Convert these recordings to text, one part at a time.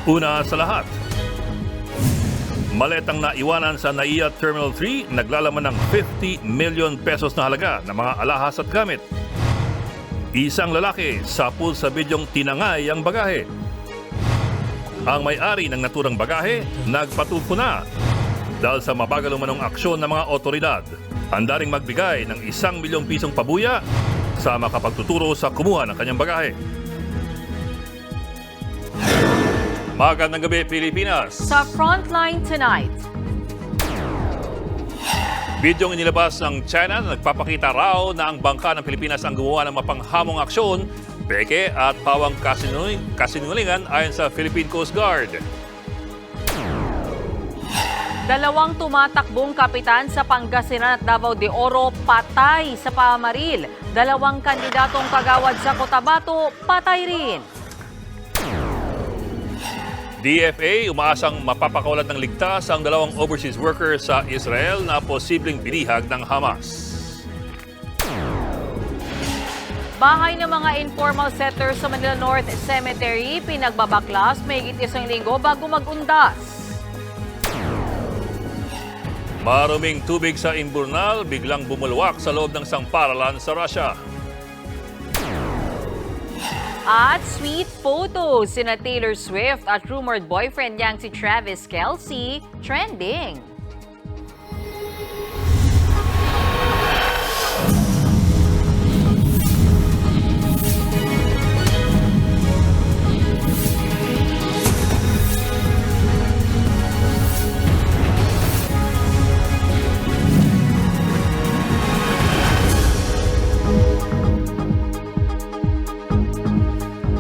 Una sa lahat, maletang naiwanan sa NAIA Terminal 3 naglalaman ng 50 million pesos na halaga ng mga alahas at gamit. Isang lalaki sapul sa bidyong tinangay ang bagahe. Ang may-ari ng naturang bagahe nagpatulpo na dahil sa mabagal umanong aksyon ng mga otoridad. Handaring magbigay ng 1 milyong pisong pabuya sa makapagtuturo sa kumuha ng kanyang bagahe. Magandang gabi, Pilipinas! Sa Frontline tonight. Bidyong inilabas ng China na nagpapakita raw na ang bangka ng Pilipinas ang gumawa ng mapanghamong aksyon, peke at pawang kasinungalingan ayon sa Philippine Coast Guard. Dalawang tumatakbong kapitan sa Pangasinan at Davao de Oro patay sa pamamaril. Dalawang kandidatong kagawad sa Cotabato patay rin. DFA umaasang mapapakawalan ng ligtas ang dalawang overseas workers sa Israel na posibleng binihag ng Hamas. Bahay ng mga informal settlers sa Manila North Cemetery pinagbabaklas mahigit 1 linggo bago magundas. Maruming tubig sa Imburnal biglang bumulwak sa loob ng samparalan sa Russia. At sweet photos sina Taylor Swift at rumored boyfriend niyang si Travis Kelce trending.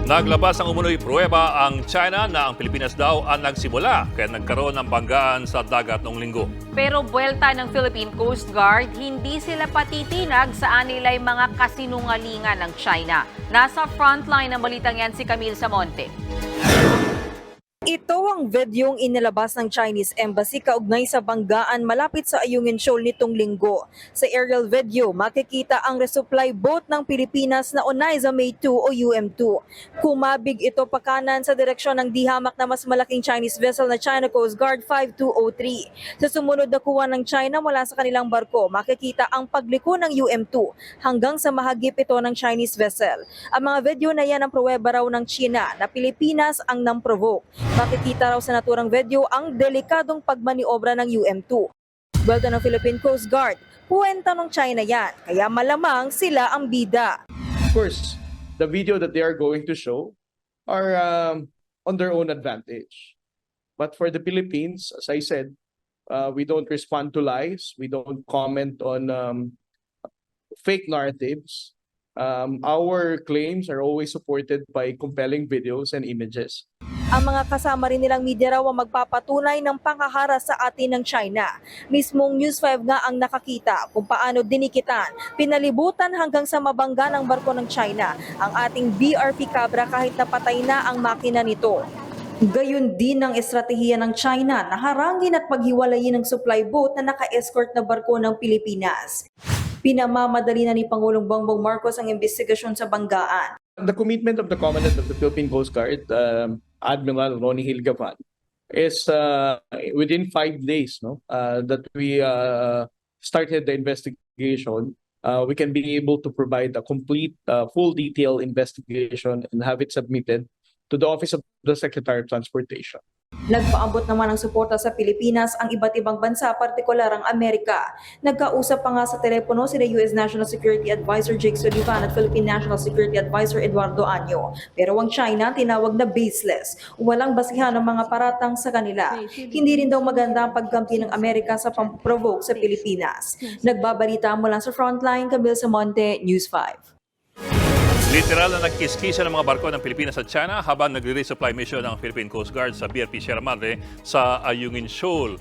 Naglabas ang umunoy pruweba ang China na ang Pilipinas daw ang nagsimula kaya nagkaroon ng banggaan sa dagat noong linggo. Pero buwelta ng Philippine Coast Guard, hindi sila patitinag sa anilay mga kasinungalingan ng China. Nasa frontline ng balitang yan si Camille Samonte. Ito ang videong inilabas ng Chinese Embassy kaugnay sa banggaan malapit sa Ayungin Shoal nitong linggo. Sa aerial video, makikita ang resupply boat ng Pilipinas na Onaiza May 2 o UM2. Kumabig ito pakanan sa direksyon ng dihamak na mas malaking Chinese vessel na China Coast Guard 5203. Sa sumunod na kuha ng China mula sa kanilang barko, makikita ang pagliko ng UM2 hanggang sa mahagip ito ng Chinese vessel. Ang mga video na yan ang pruweba raw ng China na Pilipinas ang namprovoke. Makikita raw sa naturang video ang delikadong pagmaniobra ng UM2. Buwelta ng Philippine Coast Guard, puwenta ng China yan, kaya malamang sila ang bida. Of course, the video that they are going to show are on their own advantage. But for the Philippines, as I said, we don't respond to lies. We don't comment on fake narratives. Our claims are always supported by compelling videos and images. Ang mga kasama rin nilang media raw ang magpapatunay ng panghaharas sa atin ng China. Mismong News 5 nga ang nakakita kung paano dinikitan, pinalibutan hanggang sa mabangga ng barko ng China ang ating BRP Cabra kahit napatay na ang makina nito. Gayon din ang estratehiya ng China na harangin at paghiwalayin ng supply boat na naka-escort na barko ng Pilipinas. Pinamamadali na ni Pangulong Bongbong Marcos ang investigasyon sa banggaan. The commitment of the Commandant of the Philippine Coast Guard, Admiral Ronnie Hilgavan, is within 5 days that we started the investigation. We can be able to provide a complete, full detailed investigation and have it submitted to the Office of the Secretary of Transportation. Nagpaabot naman ng suporta sa Pilipinas ang iba't ibang bansa, partikular ang Amerika. Nagkausap pa nga sa telepono sina US National Security Advisor Jake Sullivan at Philippine National Security Advisor Eduardo Año. Pero ang China tinawag na baseless, walang basihan ng mga paratang sa kanila. Hindi rin daw maganda ang pagkampi ng Amerika sa pamprovoke sa Pilipinas. Nagbabalita mula sa Frontline, Camille Samonte, News 5. Literal na nagkiskisa ng mga barko ng Pilipinas at China habang nagre-resupply mission ng Philippine Coast Guard sa BRP Sierra Madre sa Ayungin Shoal.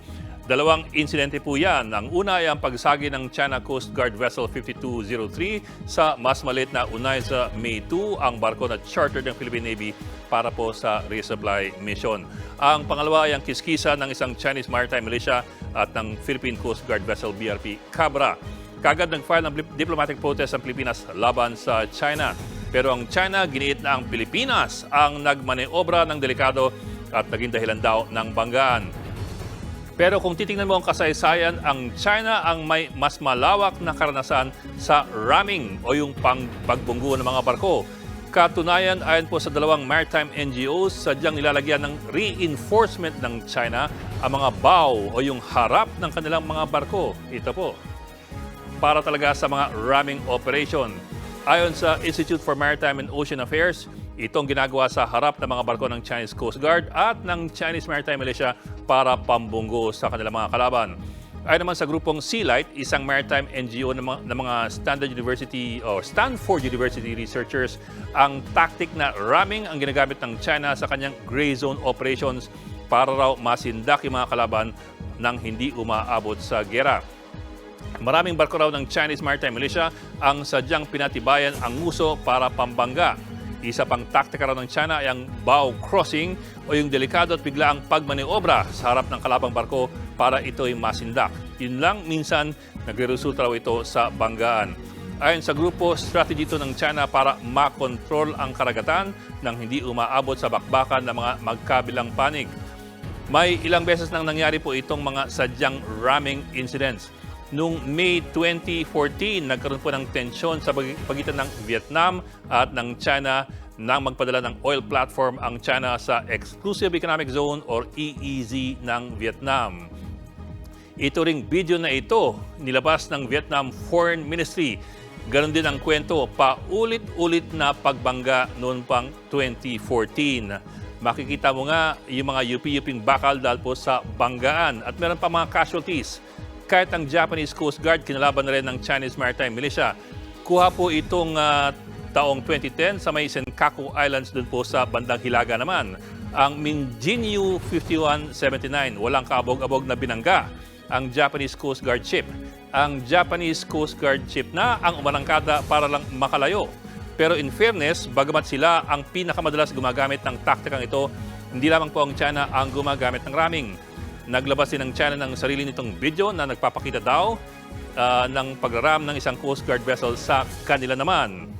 Dalawang insidente po yan. Ang una ay ang pagsagi ng China Coast Guard Vessel 5203 sa mas maliit na Onaiza May 2, ang barko na chartered ng Philippine Navy para po sa resupply mission. Ang pangalawa ay ang kiskisa ng isang Chinese Maritime Militia at ng Philippine Coast Guard Vessel BRP Cabra. Kagad nag-file ng diplomatic protest ang Pilipinas laban sa China. Pero ang China, giniit na ang Pilipinas ang nagmaneobra ng delikado at naging dahilan daw ng banggaan. Pero kung titingnan mo ang kasaysayan, ang China ang may mas malawak na karanasan sa ramming o yung pagbunggo ng mga barko. Katunayan, ayon po sa dalawang maritime NGOs, sadyang nilalagyan ng reinforcement ng China ang mga bow o yung harap ng kanilang mga barko. Ito po, para talaga sa mga ramming operation. Ayon sa Institute for Maritime and Ocean Affairs, itong ginagawa sa harap ng mga barko ng Chinese Coast Guard at ng Chinese Maritime Militia para pambunggo sa kanilang mga kalaban. Ayon naman sa grupong Sealight, isang maritime NGO ng mga Stanford University researchers, ang tactic na ramming ang ginagamit ng China sa kanyang gray zone operations para raw masindak yung mga kalaban nang hindi umaabot sa gera. Maraming barko raw ng Chinese Maritime Militia ang sadyang pinatibayan ang nguso para pambangga. Isa pang taktika raw ng China ay ang bow crossing o yung delikado at biglaang pagmaniobra sa harap ng kalabang barko para ito'y masindak. Yun lang, minsan nagre-resulta raw ito sa banggaan. Ayon sa grupo, strategy ito ng China para makontrol ang karagatan nang hindi umaabot sa bakbakan ng mga magkabilang panig. May ilang beses nang nangyari po itong mga sadyang ramming incidents. Noong May 2014, nagkaroon po ng tensyon sa pagitan ng Vietnam at ng China nang magpadala ng oil platform ang China sa Exclusive Economic Zone or EEZ ng Vietnam. Ito ring video na ito, nilabas ng Vietnam Foreign Ministry. Ganon din ang kwento, paulit-ulit na pagbangga noon pang 2014. Makikita mo nga yung mga yupi-yuping bakal dahil po sa banggaan at meron pa mga casualties. Kahit ang Japanese Coast Guard, kinalaban na rin ng Chinese Maritime Militia. Kuha po itong taong 2010 sa may Senkaku Islands doon po sa bandang Hilaga naman. Ang Minjinyu 5179, walang kabog-abog na binangga ang Japanese Coast Guard ship. Ang Japanese Coast Guard ship na ang umarangkada para lang makalayo. Pero in fairness, bagamat sila ang pinakamadalas gumagamit ng taktikang ito, hindi lamang po ang China ang gumagamit ng ramming. Naglabas din ng China ng sarili nitong video na nagpapakita daw ng pagraram ng isang Coast Guard vessel sa kanila naman.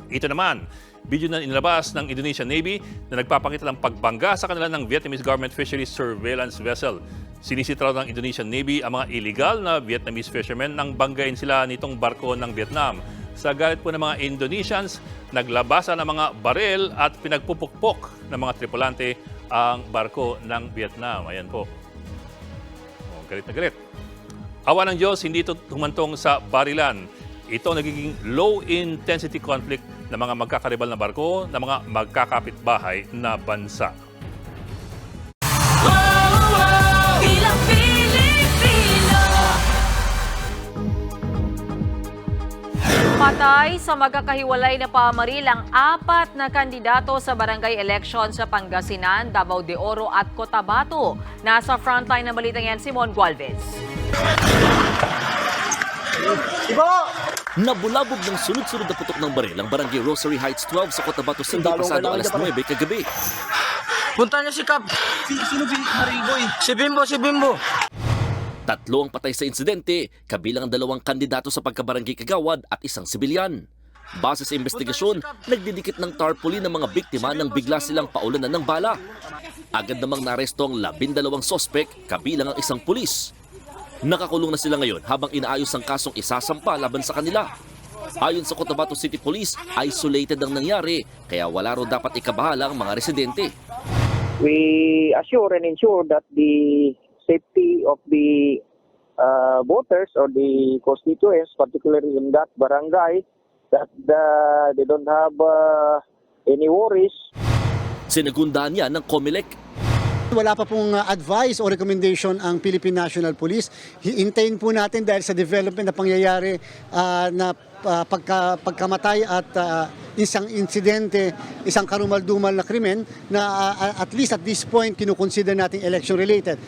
Ito naman, video na inilabas ng Indonesian Navy na nagpapakita ng pagbangga sa kanila ng Vietnamese Government Fisheries Surveillance Vessel. Sinisita raw ng Indonesian Navy ang mga illegal na Vietnamese fishermen nang banggain sila nitong barko ng Vietnam. Sa galit po ng mga Indonesians, naglabasan ng mga baril at pinagpupukpok ng mga tripulante ang barko ng Vietnam. Ayan po. Galit na galit. Awa ng Diyos, hindi ito humantong sa barilan. Ito nagiging low-intensity conflict ng mga magkakaribal na barko ng mga magkakapitbahay na bansa. Patay sa magkakahiwalay na pamaril ang 4 na kandidato sa barangay election sa Pangasinan, Davao de Oro at Cotabato. Nasa frontline ng balitang yan si Mon Gualvez. Nabulabog ng sunod-sunod na putok ng baril ang barangay Rosary Heights 12 sa Cotabato City pasado alas 9 kagabi. Punta niyo si Cap. Sino Marigoy? Si Bimbo. 3 ang patay sa insidente, kabilang ang 2 kandidato sa pagkabarangay kagawad at isang sibilyan. Base sa investigasyon, nagdidikit ng tarpaulin ng mga biktima nang bigla silang paulanan ng bala. Agad namang naresto ang 12 sospek, kabilang ang isang pulis. Nakakulong na sila ngayon habang inaayos ang kasong isasampa laban sa kanila. Ayon sa Cotabato City Police, isolated ang nangyari, kaya wala raw dapat ikabahala ang mga residente. We assure and ensure that the safety of the voters or the constituents, particularly in that barangay, that they don't have any worries. Sinagundaan niya ng COMELEC. Wala pa pong advice o recommendation ang Philippine National Police. Hintayin po natin dahil sa development na pangyayari na pagkamatay at isang insidente, isang karumal-dumal na krimen na at least at this point kinukonsider natin election-related.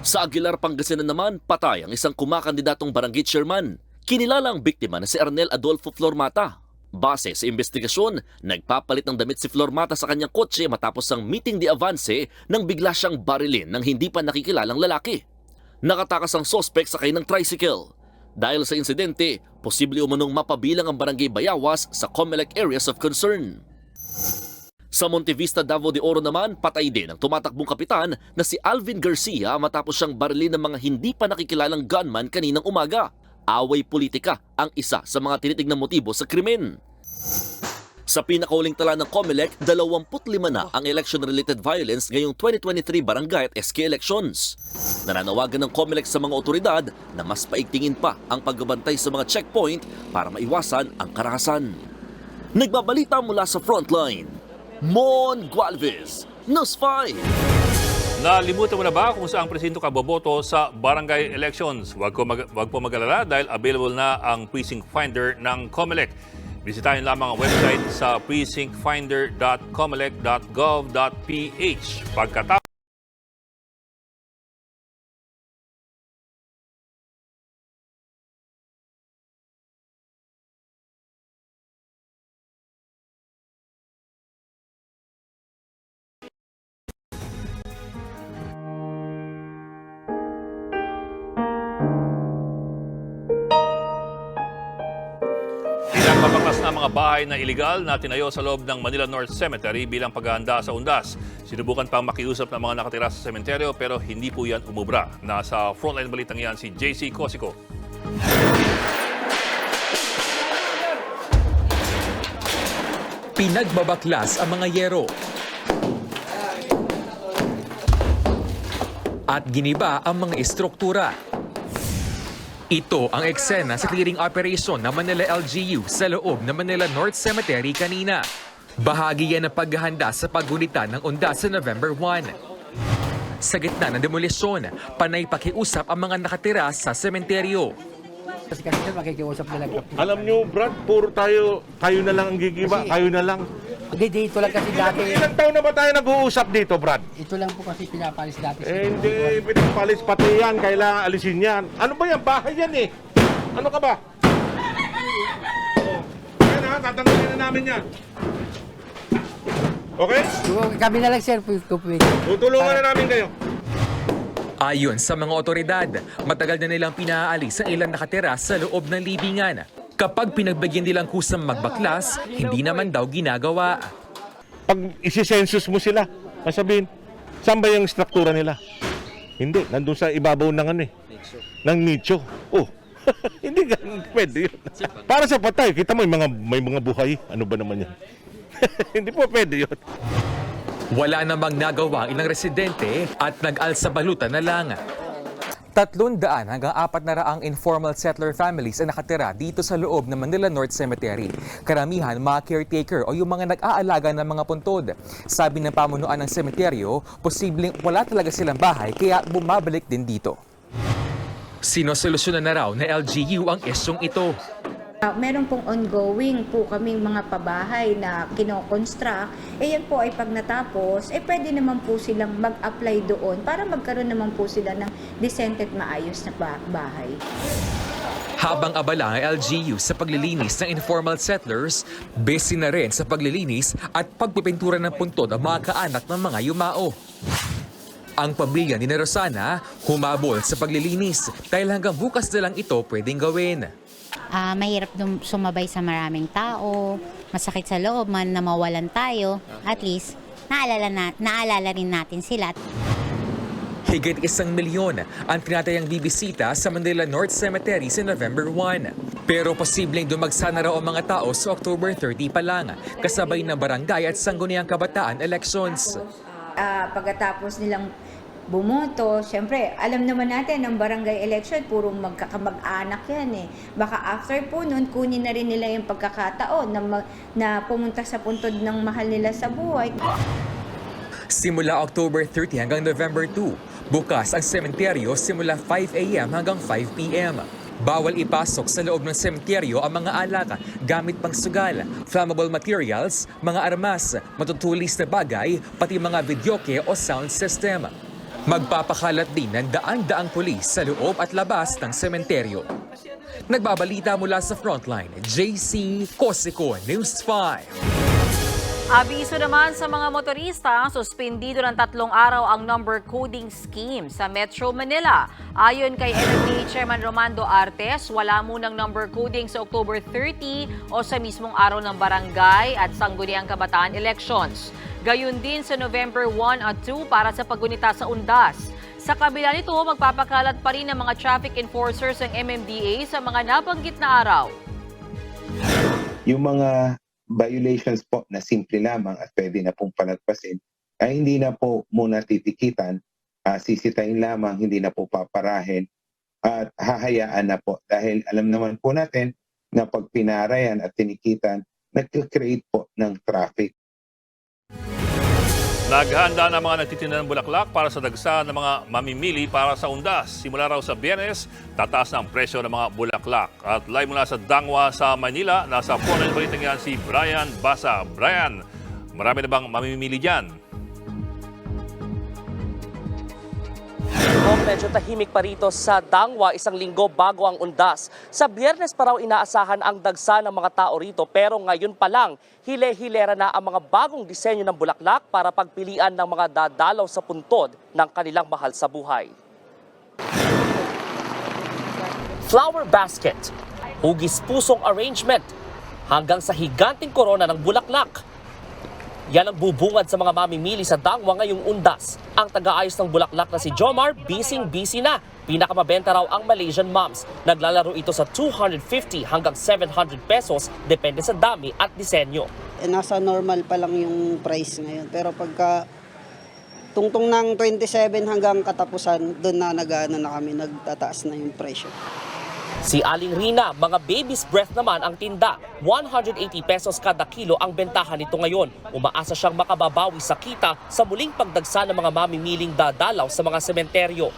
Sa Aguilar, Pangasinan naman, patay ang isang kumakandidatong barangay chairman. Kinilala ang biktima na si Arnel Adolfo Flormata. Base sa investigasyon, nagpapalit ng damit si Flormata sa kanyang kotse matapos ang meeting de avance nang bigla siyang barilin ng hindi pa nakikilalang lalaki. Nakatakas ang sospek sakay ng tricycle. Dahil sa insidente, posible umanong mapabilang ang barangay Bayawas sa COMELEC areas of concern. Sa Montevista, Davao de Oro naman, patay din ang tumatakbong kapitan na si Alvin Garcia matapos siyang barilin ng mga hindi pa nakikilalang gunman kaninang umaga. Away politika ang isa sa mga tinitignang motibo sa krimen. Sa pinakahuling tala ng COMELEC, 25 na ang election-related violence ngayong 2023 barangay at SK elections. Nananawagan ng COMELEC sa mga otoridad na mas paigtingin pa ang pagbabantay sa mga checkpoint para maiwasan ang karahasan. Nagbabalita mula sa Frontline, Mon Gualvez, News 5. Nalimutan mo na ba kung saan presinto ka boboto sa barangay elections? Huwag po mag-alala dahil available na ang Precinct Finder ng COMELEC. Bisitahin lamang ang website sa precinctfinder.comelec.gov.ph. Pagkatapos Pinagpapaklas na ang mga bahay na iligal na tinayo sa loob ng Manila North Cemetery bilang paghahanda sa undas. Sinubukan pang makiusap ng mga nakatira sa sementeryo pero hindi po yan umubra. Nasa frontline balitang yan si JC Cosico. Pinagbabaklas ang mga yero at giniba ang mga estruktura. Ito ang eksena sa clearing operation ng Manila LGU sa loob ng Manila North Cemetery kanina. Bahagi yan ng paghahanda sa paggunita ng undas sa November 1. Sa gitna ng demolisyon, panay pakiusap ang mga nakatira sa sementeryo. Kasi makikiusap na lang. Alam nyo, Brad, puro tayo na lang ang gigiba, kayo na lang. Hindi, dito lang kasi dati. Ilang taon na ba tayo nag-uusap dito, Brad? Ito lang po kasi pinapalis dati. Hindi, pinapalis pati yan, kailangan alisin yan. Ano ba yan? Bahay yan eh. Ano ka ba? Yan ha, tatanggalin na namin yan. Okay? Kami na lang, sir, pwede. Tutulungan na namin kayo. Ayon sa mga otoridad, matagal na nilang pinaalis ang ilang nakatira sa loob ng libingan. Kapag pinagbigyan nilang kusang magbaklas, hindi naman daw ginagawa. Pag isi-census mo sila, sasabihin, saan ba yung struktura nila? Hindi, nandun sa ibabaw ng ano eh, ng nicho. Oh, hindi ganun, pwede yun. Para sa patay, kita mo may mga buhay, ano ba naman yan? Hindi po pwede yun. Wala namang nagawa ang ilang residente at nag-alsa balutan na lang. 300 hanggang 400 informal settler families ang nakatira dito sa loob ng Manila North Cemetery. Karamihan mga caretaker o yung mga nag-aalaga ng mga puntod. Sabi ng pamunuan ng semeteryo, posibleng wala talaga silang bahay kaya bumabalik din dito. Sinosolusyonan na raw na LGU ang isyong ito. Meron pong ongoing po kaming mga pabahay na kino-construct. Yan po ay pag natapos, pwede naman po silang mag-apply doon para magkaroon naman po sila ng decent at maayos na bahay. Habang abala ang LGU sa paglilinis ng informal settlers, busy na rin sa paglilinis at pagpipintura ng puntod ang mga kaanak ng mga yumao. Ang pamilya ni Rosana humabol sa paglilinis dahil hanggang bukas na lang ito pwedeng gawin. Mahirap sumabay sa maraming tao, masakit sa loob man na mawalan tayo, at least naalala rin natin sila. Higit 1 milyon ang tinatayang bibisita sa Manila North Cemetery sa November 1. Pero posibleng dumagsa na raw ang mga tao sa October 30 pa lang, kasabay ng barangay at sangguniang kabataan elections. Pagkatapos nilang bumoto, syempre, alam naman natin, ang barangay election, puro magkakamag-anak yan eh. Baka after po nun, kunin na rin nila yung pagkakataon na pumunta sa puntod ng mahal nila sa buhay. Simula October 30 hanggang November 2, bukas ang sementeryo simula 5 a.m. hanggang 5 p.m. Bawal ipasok sa loob ng sementeryo ang mga alak gamit pang sugal, flammable materials, mga armas, matutulis na bagay, pati mga videoke o sound system. Magpapakalat din ng daan-daang pulis sa loob at labas ng sementeryo. Nagbabalita mula sa Frontline, JC Cosico, News 5. Abiso naman sa mga motorista, suspendido ng 3 araw ang number coding scheme sa Metro Manila. Ayon kay NMDA Chairman Romando Artes, wala munang number coding sa October 30 o sa mismong araw ng barangay at sangguniang kabataan elections. Gayon din sa November 1 at 2 para sa paggunita sa undas. Sa kabila nito, magpapakalat pa rin ng mga traffic enforcers ng MMDA sa mga nabanggit na araw. Yung mga violations po na simple lamang at pwede na pong palagpasin ay hindi na po muna titikitan, sisitahin lamang, hindi na po paparahin at hahayaan na po. Dahil alam naman po natin na pag pinarayan at tinikitan, nag-create po ng traffic. Naghahanda na mga nagtitinda ng bulaklak para sa dagsa ng mga mamimili para sa undas. Simula raw sa Biyernes, tataas na ang presyo ng mga bulaklak. At live mula sa Dangwa sa Manila, nasa Frontline Balitang yan si Brian Basa. Brian, marami na bang mamimili dyan? Medyo tahimik pa rito sa Dangwa, isang linggo bago ang undas. Sa Biyernes pa raw inaasahan ang dagsa ng mga tao rito, pero ngayon pa lang, hile-hilera na ang mga bagong disenyo ng bulaklak para pagpilian ng mga dadalaw sa puntod ng kanilang mahal sa buhay. Flower basket, hugis pusong arrangement, hanggang sa higanting korona ng bulaklak. Yan ang bubungad sa mga mamimili sa Dangwa ngayong undas. Ang taga-ayos ng bulaklak na si Jomar, busy na. Pinakamabenta raw ang Malaysian moms. Naglalaro ito sa 250 hanggang 700 pesos, depende sa dami at disenyo. Nasa normal pa lang yung price ngayon. Pero pagka tungtong ng 27 hanggang katapusan, doon na kami, nagtataas na yung presyo. Si Aling Rina, mga baby's breath naman ang tinda. 180 pesos kada kilo ang bentahan nito ngayon. Umaasa siyang makababawi sa kita sa muling pagdagsa ng mga mamimiling dadalaw sa mga sementeryo.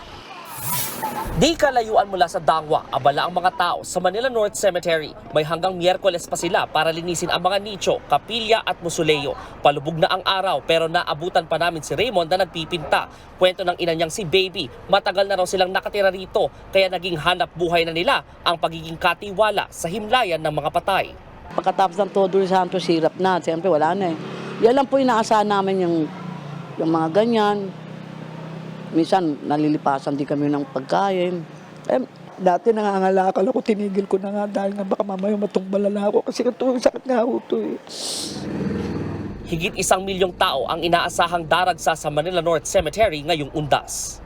Di kalayuan mula sa Dangwa, abala ang mga tao sa Manila North Cemetery. May hanggang Miyerkules pa sila para linisin ang mga nicho, kapilya at musuleyo. Palubog na ang araw pero naabutan pa namin si Raymond na nagpipinta. Kwento ng ina niyang si Baby, matagal na raw silang nakatira rito kaya naging hanap buhay na nila ang pagiging katiwala sa himlayan ng mga patay. Pagkatapos ng Todo Santos, hirap na. Siyempre wala na eh. Yan lang po inaasahan namin yung mga ganyan. Minsan, nalilipasan din kami ng pagkain. Dati nangangalakal ako, tinigil ko na nga dahil nga baka mamaya matungbalala ako kasi sakit nga ako ito eh. Higit 1 milyong tao ang inaasahang daragsa sa Manila North Cemetery ngayong undas.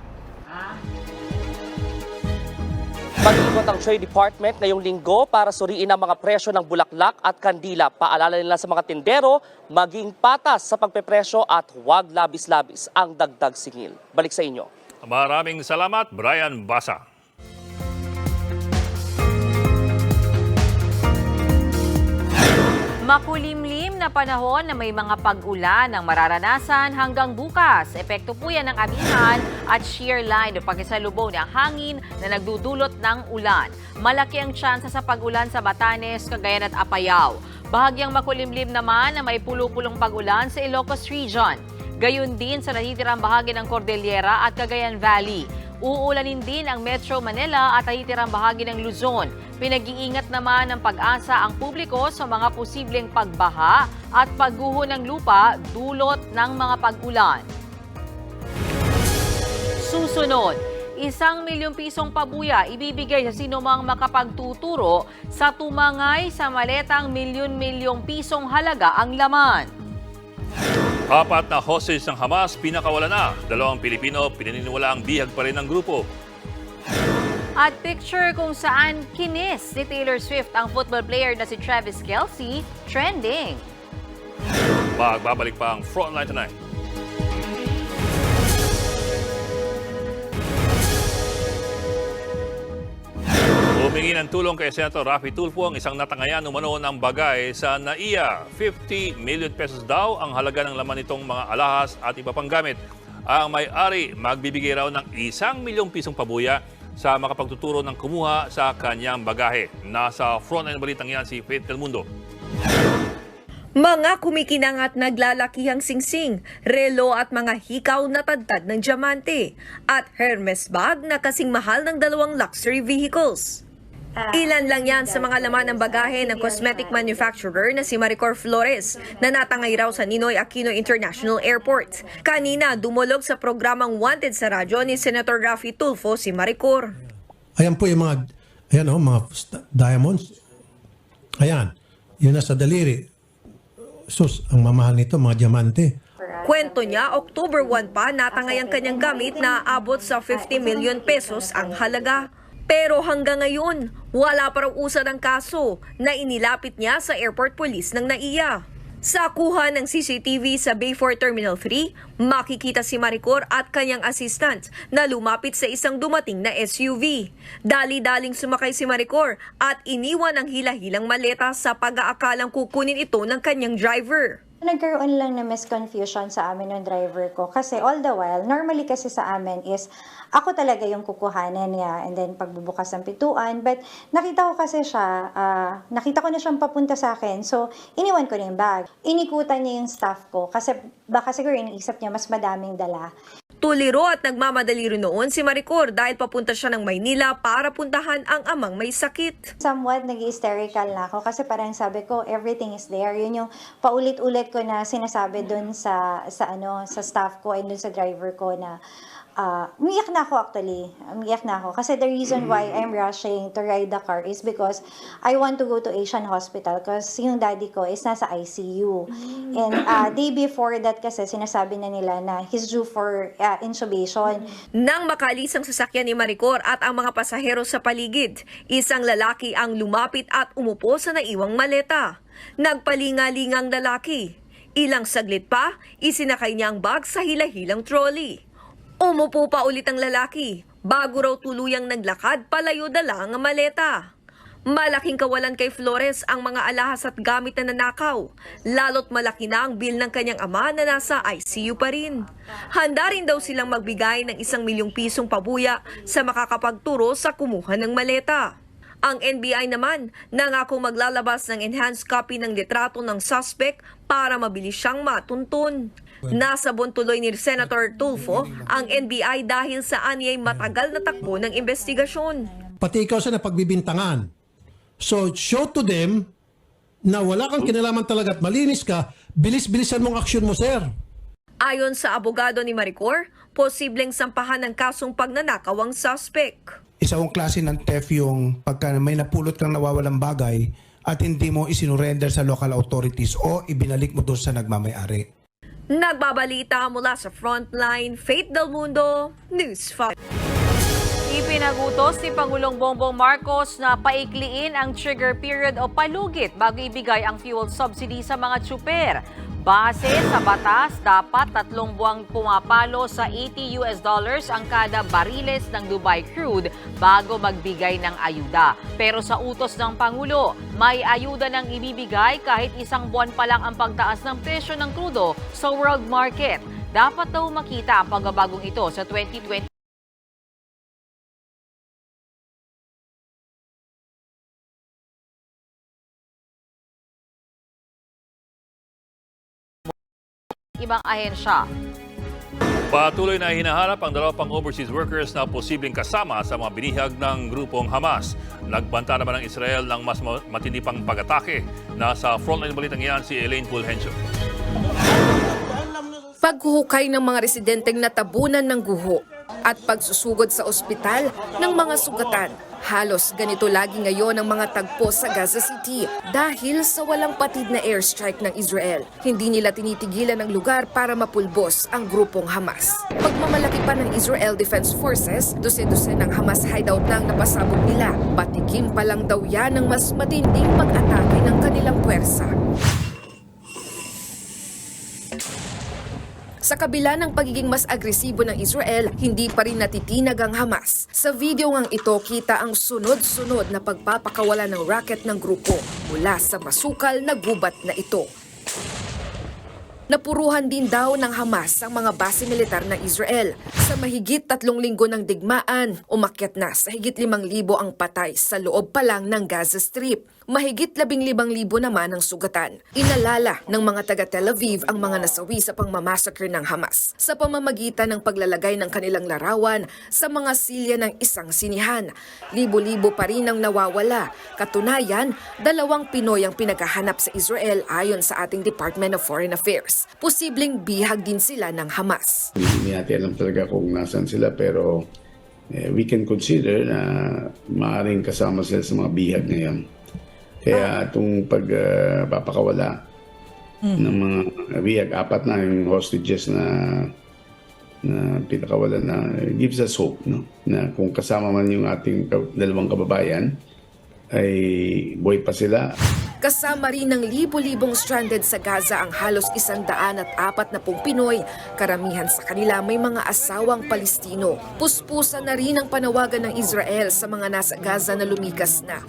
Mag-ikot ang Trade Department ngayong linggo para suriin ang mga presyo ng bulaklak at kandila. Paalala nila sa mga tindero, maging patas sa pagpepresyo at huwag labis-labis ang dagdag singil. Balik sa inyo. Maraming salamat, Brian Basa. Makulimlim na panahon na may mga pag-ulan ang mararanasan hanggang bukas. Epekto po yan ng amihan at shear line o pagkasalubong ng hangin na nagdudulot ng ulan. Malaki ang tsansa sa pag-ulan sa Batanes, Cagayan at Apayao. Bahagyang makulimlim naman na may pulupulong pag-ulan sa Ilocos Region. Gayon din sa natitirang bahagi ng Cordillera at Cagayan Valley. Uulanin din ang Metro Manila at natitirang bahagi ng Luzon. Pinag-iingat naman ng Pag-asa ang publiko sa mga posibleng pagbaha at pagguho ng lupa dulot ng mga pag-ulan. Susunod, 1 milyong pisong pabuya ibibigay sa sinumang makapagtuturo sa tumangay sa maletang milyon-milyong pisong halaga ang laman. 4 na hostage ng Hamas pinakawala na. 2 Pilipino pinaniniwala ang bihag pa rin ng grupo. At picture kung saan kinis ni Taylor Swift ang football player na si Travis Kelce, trending. Magbabalik pa ang Frontline tonight. Humingi ng tulong kay Senator Raffy Tulfo ang isang natangayan umano ng bagay sa NAIA. 50 million pesos daw ang halaga ng laman nitong mga alahas at iba pang gamit. Ang may-ari magbibigay raw ng 1 milyong pisong pabuya sa makapagtuturo ng kumuha sa kanyang bagahe. Nasa Frontline Balitang yan si Faith Del Mundo. Mga kumikinang at naglalakihang singsing, relo at mga hikaw na tadtad ng diamante, at Hermes bag na kasing mahal ng 2 luxury vehicles. Ilan lang yan sa mga laman ng bagahe ng cosmetic manufacturer na si Maricor Flores na natangay raw sa Ninoy Aquino International Airport. Kanina, dumulog sa programang Wanted sa radyo ni Senator Raffy Tulfo si Maricor. Ayan po yung mga, mga diamonds. Ayan, yun nasa daliri. Sus, ang mamahal nito, mga diamante. Kwento niya, October 1 pa natangay ang kanyang gamit na abot sa 50 million pesos ang halaga. Pero hanggang ngayon, wala pa raw usad ang kaso na inilapit niya sa airport police ng NAIA. Sa kuha ng CCTV sa Bayfort Terminal 3, makikita si Maricor at kanyang assistant na lumapit sa isang dumating na SUV. Dali-daling sumakay si Maricor at iniwan ang hila-hilang maleta sa pag-aakalang kukunin ito ng kanyang driver. Nagkaroon lang na misconfusion sa amin ng driver ko kasi all the while, normally kasi sa amin is ako talaga yung kukuhanin niya and then pagbubukas ng pintuan. But nakita ko kasi siya, nakita ko na siyang papunta sa akin. So, iniwan ko na yung bag. Inikutan niya yung staff ko kasi baka siguro iniisip niya mas madaming dala. Tuliro at nagmamadali rin noon si Maricor dahil papunta siya ng Maynila para puntahan ang amang may sakit. Somewhat nag-hysterical na ako kasi parang sabi ko everything is there. Yun yung paulit-ulit ko na sinasabi dun sa staff ko and dun sa driver ko na umiyak na ako actually. Umiyak na ako kasi the reason why I'm rushing to ride the car is because I want to go to Asian Hospital because yung daddy ko is nasa ICU. And day before that kasi sinasabi na nila na he's due for intubation. Nang makalis ang sasakyan ni Maricor at ang mga pasahero sa paligid, isang lalaki ang lumapit at umupo sa naiwang maleta. Nagpalingalingang lalaki. Ilang saglit pa, isinakay niya ang bag sa hila-hilang trolley. Umupo pa ulit ang lalaki bago raw tuluyang naglakad palayo dala ang maleta. Malaking kawalan kay Flores ang mga alahas at gamit na nanakaw, lalo't malaki na ang bill ng kanyang ama na nasa ICU pa rin. Handa rin daw silang magbigay ng 1 milyong pisong pabuya sa makakapagturo sa kumuha ng maleta. Ang NBI naman nangako maglalabas ng enhanced copy ng litrato ng suspect para mabilis siyang matuntun. Nasabon tuloy ni Senator Tulfo ang NBI dahil sa anyay matagal na takbo ng investigasyon. Pati ikaw sa napagbibintangan. So show to them na wala kang kinalaman talaga at malinis ka, bilis-bilisan mong aksyon mo, sir. Ayon sa abogado ni Maricor, posibleng sampahan ng kasong pagnanakaw ang suspect. Isang klase ng theft yung pagka may napulot kang nawawalang bagay at hindi mo isinurrender sa local authorities o ibinalik mo doon sa nagmamayari. Nagbabalita mula sa Frontline, Faith Del Mundo, News 5. Ipinagutos ni Pangulong Bongbong Marcos na paikliin ang trigger period o palugit bago ibigay ang fuel subsidy sa mga tsuper. Base sa batas, dapat 3 buwang pumapalo sa $80 ang kada bariles ng Dubai crude bago magbigay ng ayuda. Pero sa utos ng Pangulo, may ayuda nang ibibigay kahit 1 buwan pa lang ang pagtaas ng presyo ng krudo sa world market. Dapat daw makita ang pagbabagong ito sa 2020. Ibang ahensya. Patuloy na hinahanap ang 2 pang overseas workers na posibleng kasama sa mga binihag ng grupong Hamas. Nagbanta naman ng Israel ng mas matindi pang pag-atake. Nasa frontline balitang yan si Elaine Pulhencio. Paghuhukay ng mga residenteng natabunan ng guho at pagsusugod sa ospital ng mga sugatan. Halos ganito lagi ngayon ang mga tagpo sa Gaza City dahil sa walang patid na airstrike ng Israel. Hindi nila tinitigilan ang lugar para mapulbos ang grupong Hamas. Pagmamalaki pa ng Israel Defense Forces, dose-dose ng Hamas hideout na ang napasabog nila. Patikim pa lang daw yan ng mas matinding pag-atake ng kanilang puwersa. Sa kabila ng pagiging mas agresibo ng Israel, hindi pa rin natitinag ang Hamas. Sa video ngang ito, kita ang sunod-sunod na pagpapakawala ng racket ng grupo mula sa masukal na gubat na ito. Napuruhan din daw ng Hamas ang mga base militar ng Israel. Sa mahigit 3 linggo ng digmaan, umakyat na sa higit 5,000 ang patay sa loob pa lang ng Gaza Strip. Mahigit 15,000 naman ang sugatan. Inalala ng mga taga Tel Aviv ang mga nasawi sa pangmamassacre ng Hamas sa pamamagitan ng paglalagay ng kanilang larawan sa mga silya ng isang sinihan. Libo-libo pa rin ang nawawala. Katunayan, 2 Pinoy ang pinaghahanap sa Israel ayon sa ating Department of Foreign Affairs. Posibleng bihag din sila ng Hamas. Hindi natin alam talaga kung nasan sila pero we can consider na maaaring kasama sila sa mga bihag ngayon. Kaya itong pagpapakawala ng mga bihag. 4 na yung hostages na pinakawalan na gives us hope, no? Na kung kasama man yung ating dalawang kababayan, ay buhay pa sila. Kasama rin ng libo-libong stranded sa Gaza ang halos 140 Pinoy. Karamihan sa kanila may mga asawang Palestino. Puspusan na rin ang panawagan ng Israel sa mga nasa Gaza na lumikas na.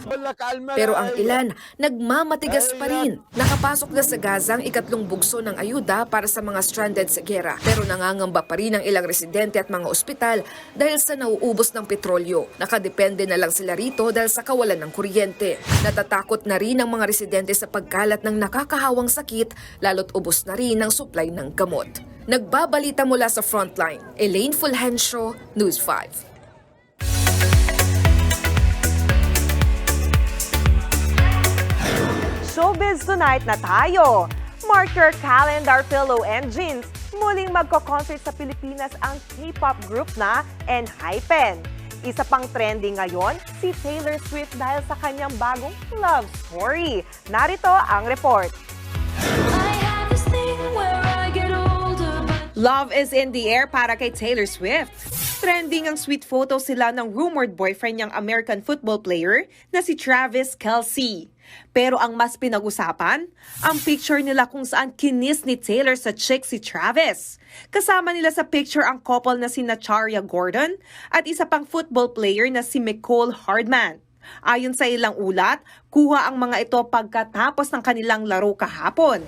Pero ang ilan, nagmamatigas pa rin. Nakapasok na sa Gaza ang ikatlong bugso ng ayuda para sa mga stranded sa gera. Pero nangangamba pa rin ang ilang residente at mga ospital dahil sa nauubos ng petrolyo. Nakadepende na lang sila rito dahil sa kawalan ng kuryente. Natatakot na rin ang mga residente sa pagkalat ng nakakahawang sakit, lalo't ubos na rin ang supply ng gamot. Nagbabalita mula sa Frontline, Elaine Fulgencio, News 5. Showbiz tonight na tayo! Mark your calendar, pillow and jeans. Muling magko-concert sa Pilipinas ang K-pop group na ENHYPEN. Isa pang trending ngayon, si Taylor Swift dahil sa kanyang bagong love story. Narito ang report. Love is in the air para kay Taylor Swift. Trending ang sweet photo sila ng rumored boyfriend niyang American football player na si Travis Kelce. Pero ang mas pinag-usapan, ang picture nila kung saan kinis ni Taylor sa chick si Travis. Kasama nila sa picture ang couple na si Nacharia Gordon at isa pang football player na si Nicole Hardman. Ayon sa ilang ulat, kuha ang mga ito pagkatapos ng kanilang laro kahapon.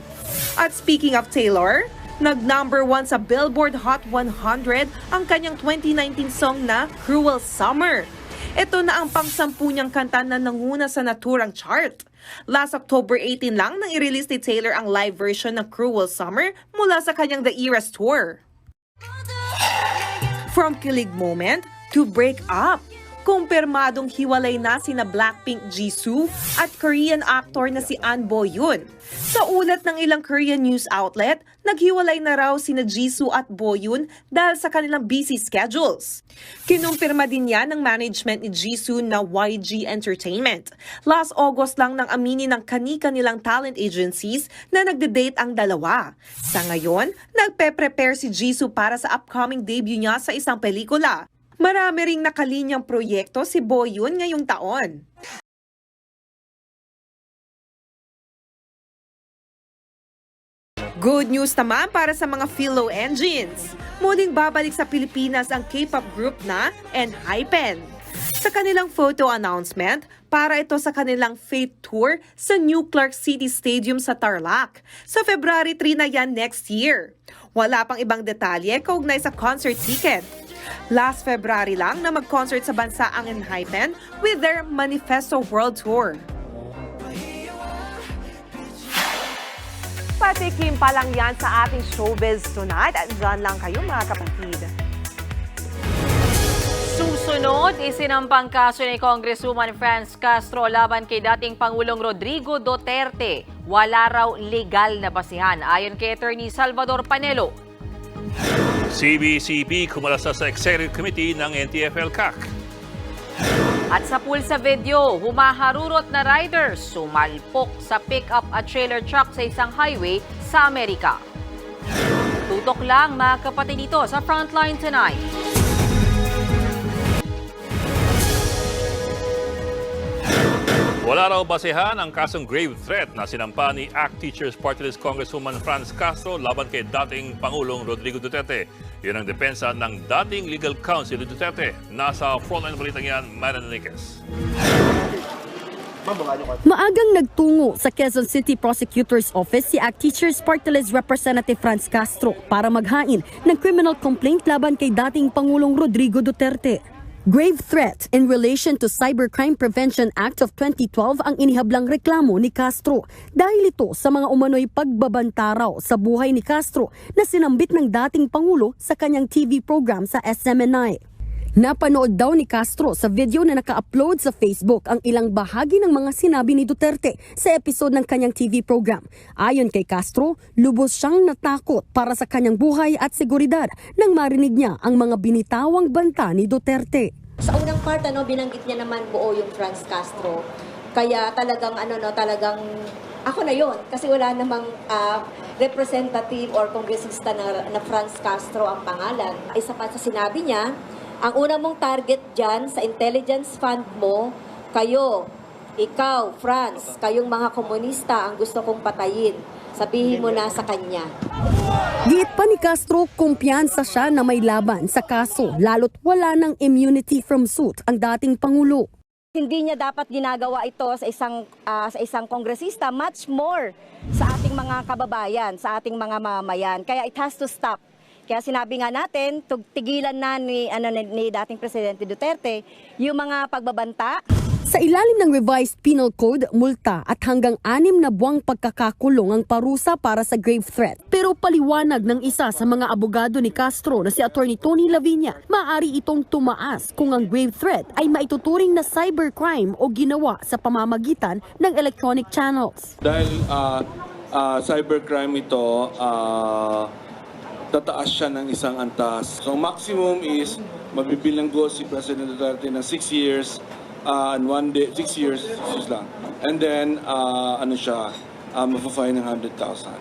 At speaking of Taylor, nag-number 1 sa Billboard Hot 100 ang kanyang 2019 song na Cruel Summer. Ito na ang pang-10 niyang kanta na nanguna sa naturang chart. Last October 18 lang nang i-release ni Taylor ang live version ng Cruel Summer mula sa kanyang The Eras Tour. From kilig moment to break up, kumpirmadong hiwalay na sina Blackpink Jisoo at Korean actor na si An Bo-yoon. Sa ulat ng ilang Korean news outlet, naghiwalay na raw sina Jisoo at Bo-yoon dahil sa kanilang busy schedules. Kinumpirma din yan ng management ni Jisoo na YG Entertainment. Last August lang nang aminin ng kani-kanilang talent agencies na nagde-date ang dalawa. Sa ngayon, nagpe-prepare si Jisoo para sa upcoming debut niya sa isang pelikula. Marami ring nakalinyang proyekto si Bo-yoon ngayong taon. Good news naman para sa mga Philo engines. Muling babalik sa Pilipinas ang K-pop group na ENHYPEN. Sa kanilang photo announcement, para ito sa kanilang Fate Tour sa New Clark City Stadium sa Tarlac. Sa February 3 na yan next year. Wala pang ibang detalye kaugnay sa concert ticket. Last February lang na mag-concert sa bansa ang ENHYPEN with their Manifesto World Tour. Patikim pa lang yan sa ating showbiz tonight at dyan lang kayo mga kapatid. Susunod, isinampang kaso ni Congresswoman Franz Castro laban kay dating Pangulong Rodrigo Duterte. Wala raw legal na basihan ayon kay Attorney Salvador Panelo. CBCP kumalasa sa Executive Committee ng NTF-ELCAC. At sa pool sa video, humaharurot na riders sumalpok sa pick-up at trailer truck sa isang highway sa Amerika. Tutok lang mga kapatid dito sa Frontline Tonight. Wala raw basehan ang kasong grave threat na sinampa ni ACT Teachers Party List Congresswoman Franz Castro laban kay dating Pangulong Rodrigo Duterte. Yun ang depensa ng dating legal counsel ni Duterte. Nasa frontline balitang yan, Marian Enriquez. Maagang nagtungo sa Quezon City Prosecutor's Office si ACT Teachers Party List Representative Franz Castro para maghain ng criminal complaint laban kay dating Pangulong Rodrigo Duterte. Grave threat in relation to Cybercrime Prevention Act of 2012 ang inihablang reklamo ni Castro dahil ito sa mga umano'y pagbabanta raw sa buhay ni Castro na sinambit ng dating Pangulo sa kanyang TV program sa SMNI. Napanood daw ni Castro sa video na naka-upload sa Facebook ang ilang bahagi ng mga sinabi ni Duterte sa episode ng kanyang TV program. Ayon kay Castro, lubos siyang natakot para sa kanyang buhay at seguridad nang marinig niya ang mga binitawang banta ni Duterte. Sa unang part, binanggit niya naman buo yung Franz Castro. Kaya talagang ako na yon kasi wala namang representative or kongresista na Franz Castro ang pangalan. Isa pa sa sinabi niya, ang una mong target dyan sa intelligence fund mo, kayo, ikaw, Franz, kayong mga komunista ang gusto kong patayin. Sabihin mo na sa kanya. Giit pa ni Castro, kumpiyansa siya na may laban sa kaso, lalo't wala ng immunity from suit ang dating Pangulo. Hindi niya dapat ginagawa ito sa isang kongresista, much more sa ating mga kababayan, sa ating mga mamamayan. Kaya it has to stop. Kaya sinabi nga natin, tigilan na ni dating Presidente Duterte yung mga pagbabanta. Sa ilalim ng revised penal code, multa at hanggang 6 na buwang pagkakakulong ang parusa para sa grave threat. Pero paliwanag ng isa sa mga abogado ni Castro na si Attorney Tony Lavinia, maaari itong tumaas kung ang grave threat ay maituturing na cybercrime o ginawa sa pamamagitan ng electronic channels. Dahil cybercrime ito, tataas siya ng isang antas. So maximum is mabibilanggo si President Duterte ng 6 years, and 1 day, 6 years lang. And then, mapafine ng 100,000.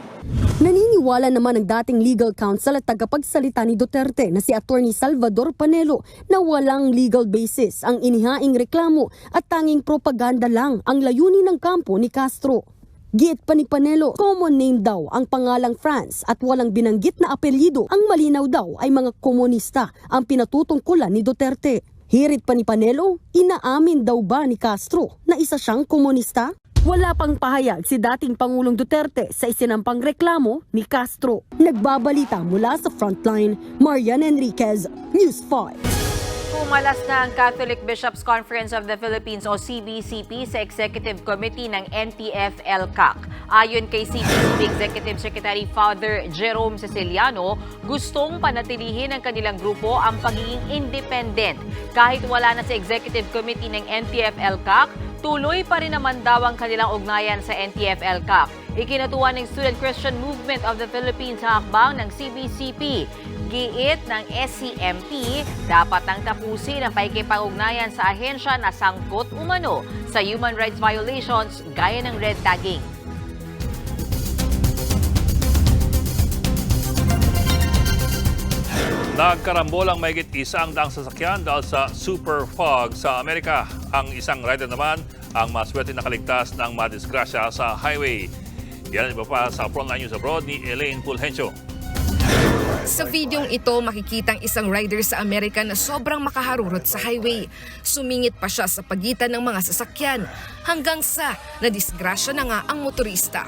Naniniwala naman ang dating legal counsel at tagapagsalita ni Duterte na si Attorney Salvador Panelo na walang legal basis ang inihaing reklamo at tanging propaganda lang ang layunin ng kampo ni Castro. Giit pa ni Panelo, common name daw ang pangalang Franz at walang binanggit na apelyido. Ang malinaw daw ay mga komunista ang pinatutungkulan ni Duterte. Hirit pa ni Panelo, inaamin daw ba ni Castro na isa siyang komunista? Wala pang pahayag si dating Pangulong Duterte sa isinampang reklamo ni Castro. Nagbabalita mula sa Frontline, Marian Enriquez, News 5. Pumalas na ang Catholic Bishops Conference of the Philippines o CBCP sa Executive Committee ng NTF-ELCAC. Ayon kay CBCP Executive Secretary Father Jerome Ceciliano, gustong panatilihin ng kanilang grupo ang pagiging independent. Kahit wala na sa Executive Committee ng NTF-ELCAC, tuloy pa rin naman daw ang kanilang ugnayan sa NTF-ELCAC. Ikinatuwa ng Student Christian Movement of the Philippines sa hakbang ng CBCP. Giit ng SCMP, dapat nang tapusin ang pakikipag-ugnayan sa ahensya na sangkot umano sa human rights violations gaya ng red tagging. Nagkarambolang mahigit 100 sasakyan dahil sa super fog sa Amerika. Ang isang rider naman ang maswerte na kaligtas ng madisgrasya sa highway. Yan iba pa sa Frontline News Abroad ni Elaine Pulhencio. Sa videong ito, makikita ang isang rider sa Amerika na sobrang makaharurot sa highway. Sumingit pa siya sa pagitan ng mga sasakyan hanggang sa nadisgrasya na nga ang motorista.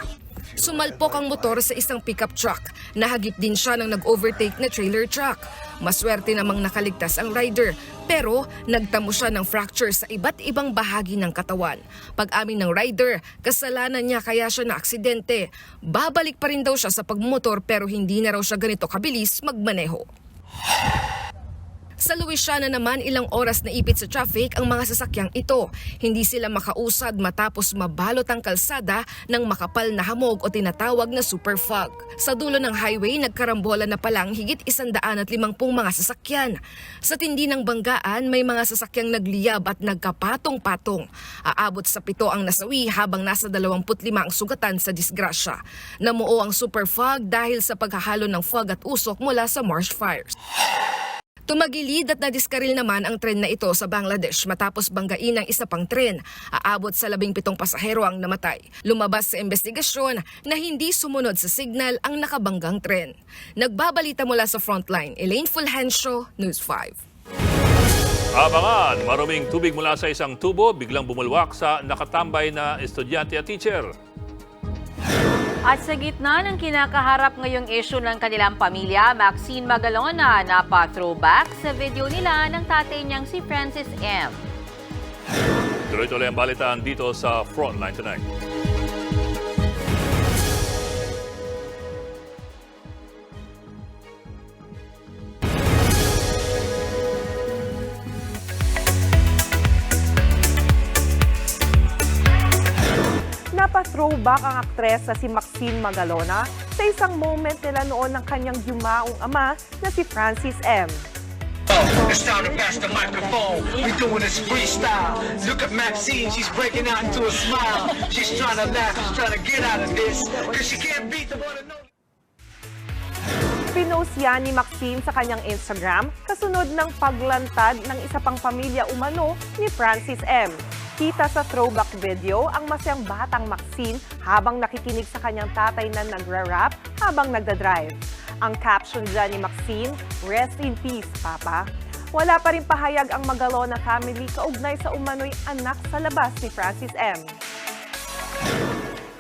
Sumalpok ang motor sa isang pickup truck. Nahagip din siya ng nag-overtake na trailer truck. Maswerte namang nakaligtas ang rider, pero nagtamo siya ng fracture sa iba't ibang bahagi ng katawan. Pag-amin ng rider, kasalanan niya kaya siya na aksidente. Babalik pa rin daw siya sa pagmumotor pero hindi na raw siya ganito kabilis magmaneho. Sa Louisiana naman, ilang oras na ipit sa traffic ang mga sasakyang ito. Hindi sila makausad matapos mabalot ang kalsada ng makapal na hamog o tinatawag na super fog. Sa dulo ng highway, nagkarambola na palang higit 150 mga sasakyan. Sa tindi ng banggaan, may mga sasakyang nagliyab at nagkapatong-patong. Aabot sa 7 ang nasawi habang nasa 25 ang sugatan sa disgrasya. Namuo ang super fog dahil sa paghahalo ng fog at usok mula sa marsh fires. Tumagilid at nadiskaril naman ang tren na ito sa Bangladesh matapos banggain ng isa pang tren. Aabot sa 17 pasahero ang namatay. Lumabas sa investigasyon na hindi sumunod sa signal ang nakabanggang tren. Nagbabalita mula sa Frontline, Elaine Fulgencio, News 5. Abangan, maruming tubig mula sa isang tubo biglang bumulwak sa nakatambay na estudyante at teacher. At sa gitna ng kinakaharap ngayong issue ng kanilang pamilya, Maxine Magalona napa-throwback sa video nila ng tatay niyang si Francis M. Tuloy-tuloy ang balitaan dito sa Frontline Tonight. Napa-throwback ang aktres na si Maxine Magalona sa isang moment nila noon ng kanyang yumaong ama na si Francis M. It's time to pass the microphone. We doing this freestyle. Look at Maxine, she's breaking out into a smile. She's trying to laugh, she's trying to get out of this, cause she can't beat the one. Pinost yan ni Maxine sa kanyang Instagram kasunod ng paglantad ng isa pang pamilya umano ni Francis M. Kita sa throwback video ang masayang batang Maxine habang nakikinig sa kanyang tatay na nagra-rap habang nagdadrive. Ang caption dyan ni Maxine, "Rest in peace, Papa." Wala pa rin pahayag ang Magalona family kaugnay sa umano'y anak sa labas ni Francis M.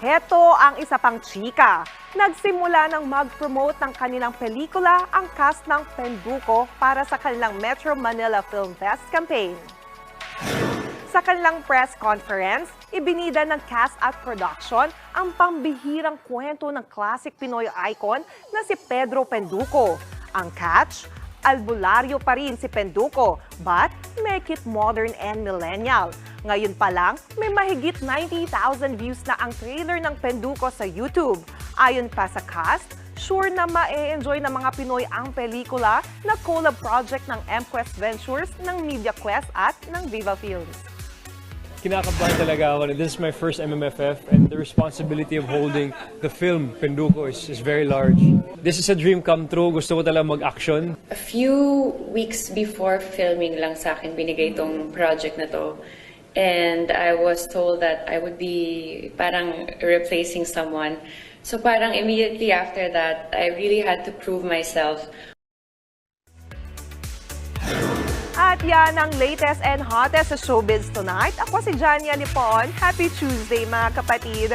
Heto ang isa pang chika. Nagsimula ng mag-promote ng kanilang pelikula ang cast ng Penduko para sa kanilang Metro Manila Film Fest campaign. Sa kanilang press conference, ibinida ng cast at production ang pambihirang kwento ng classic Pinoy icon na si Pedro Penduko. Ang catch, albularyo pa rin si Penduko, but make it modern and millennial. Ngayon pa lang, may mahigit 90,000 views na ang trailer ng Penduko sa YouTube. Ayon pa sa cast, sure na ma-enjoy ng mga Pinoy ang pelikula na collab project ng MQuest Ventures, ng MediaQuest at ng Viva Films. Kinakabahan talaga ako. This is my first MMFF and the responsibility of holding the film Penduko is very large. This is a dream come true. Gusto ko talaga mag-action. A few weeks before filming lang sa akin binigay itong project na to. And I was told that I would be parang replacing someone. So parang immediately after that, I really had to prove myself. At yan ang latest and hottest sa showbiz tonight. Ako si Jania Lipon. Happy Tuesday mga kapatid!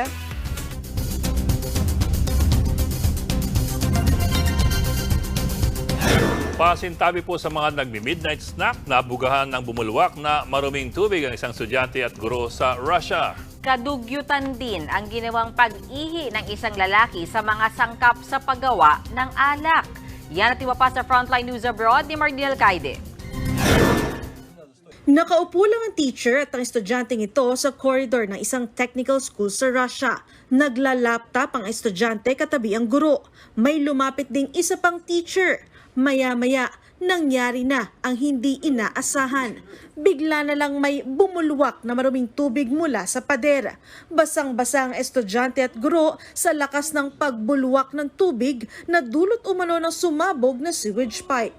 Pasintabi po sa mga nagmi-midnight snack na bugahan ng bumulwak na maruming tubig ang isang estudyante at guro sa Russia. Kadugyutan din ang ginawang pag-ihi ng isang lalaki sa mga sangkap sa paggawa ng alak. Yan at iba pa sa Frontline News Abroad ni Mardinel Caide. Nakaupo lang ang teacher at ang estudyanteng ito sa corridor ng isang technical school sa Russia. Nagla-laptop ang estudyante katabi ang guro. May lumapit ding isa pang teacher. Maya-maya, nangyari na ang hindi inaasahan. Bigla na lang may bumulwak na maruming tubig mula sa pader. Basang-basa ang estudyante at guro sa lakas ng pagbulwak ng tubig na dulot umano ng sumabog na sewage pipe.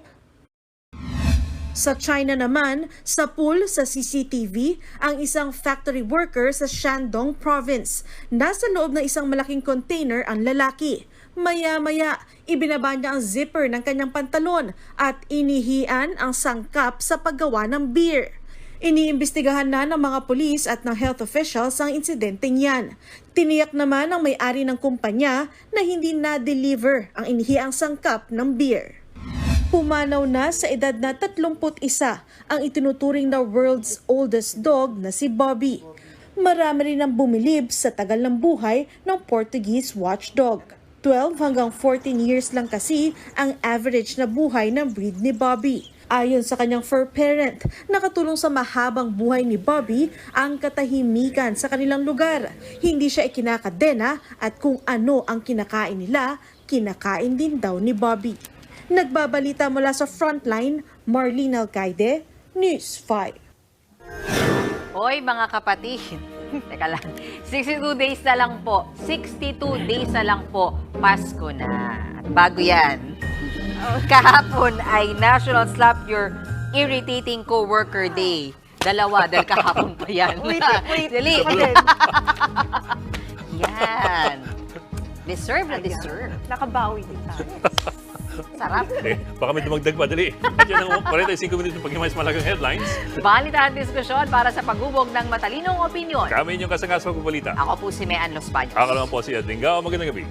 Sa China naman, sa pool sa CCTV ang isang factory worker sa Shandong province. Nasa loob ng isang malaking container ang lalaki. Maya-maya, ibinaba niya ang zipper ng kanyang pantalon at inihian ang sangkap sa paggawa ng beer. Iniimbestigahan na ng mga pulis at ng health officials ang insidenteng yan. Tiniyak naman ng may-ari ng kumpanya na hindi na-deliver ang inihiang sangkap ng beer. Pumanaw na sa edad na 31 ang itinuturing na world's oldest dog na si Bobby. Marami rin ang bumilib sa tagal ng buhay ng Portuguese watchdog. 12 hanggang 14 years lang kasi ang average na buhay ng breed ni Bobby. Ayon sa kanyang fur parent, nakatulong sa mahabang buhay ni Bobby ang katahimikan sa kanilang lugar. Hindi siya ikinakadena at kung ano ang kinakain nila, kinakain din daw ni Bobby. Nagbabalita mula sa Frontline, Marlene Alcaide, News 5. Hoy mga kapatid, teka lang, 62 days na lang po, 62 days na lang po, Pasko na. At bago yan, kahapon ay National Slap Your Irritating Coworker Day. Dalawa, dahil kahapon pa yan. Wait. Dali. Ako din. Yan. Deserve na deserve. Nakabawi din tayo. Sarap. Baka may dumagdag pa, dali. At yan ang 45 minutes ng paghimays malagang headlines. Balita at diskusyon para sa paghubog ng matalinong opinyon. Kami inyong kasangas sa pagbabalita. Ako po si Mean Los Baños. Ako naman po si Edwin Gao. Magandang gabi.